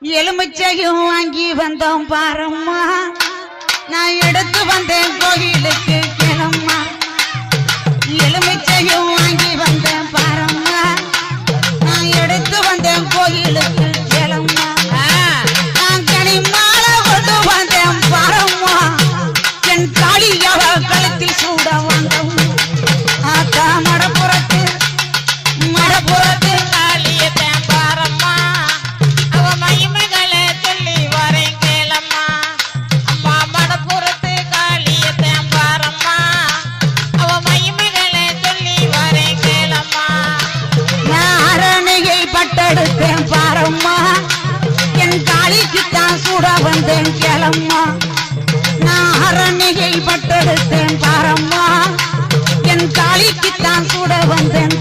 எலுமிச்சையும் வாங்கி வந்தோம் பாரம்மா நான் எடுத்து வந்தேன் கோயிலுக்கு கிளம்மா எலுமிச்சையும் வாங்கி வந்தேன் பாரம்மா நான் எடுத்து வந்தேன் கோயிலுக்கு கிளம்மா நான் கனிமாலை கொண்டு வந்தேன் பாரம்மா என் காளியவ கழுத்தில் சூட வந்தோம் ஆத்தா மடப்புறத்து காளியத்தேன் பாரம்மா அவ மகிமைகளை சொல்லி வரேன் கேளம்மா அம்மா மடப்புறத்து காளியத்தேன் பாரம்மா அவ மகிமைகளை சொல்லி வரேன் கேளம்மா நான் அரணையை பட்டெடுத்தேன் பாரம்மா என் காளிக்குத்தான் சூட வந்தேன் கேளம்மா நான் அரணையை பட்டெடுத்தேன் பாரம்மா என் காளிக்குத்தான் சூட வந்தேன்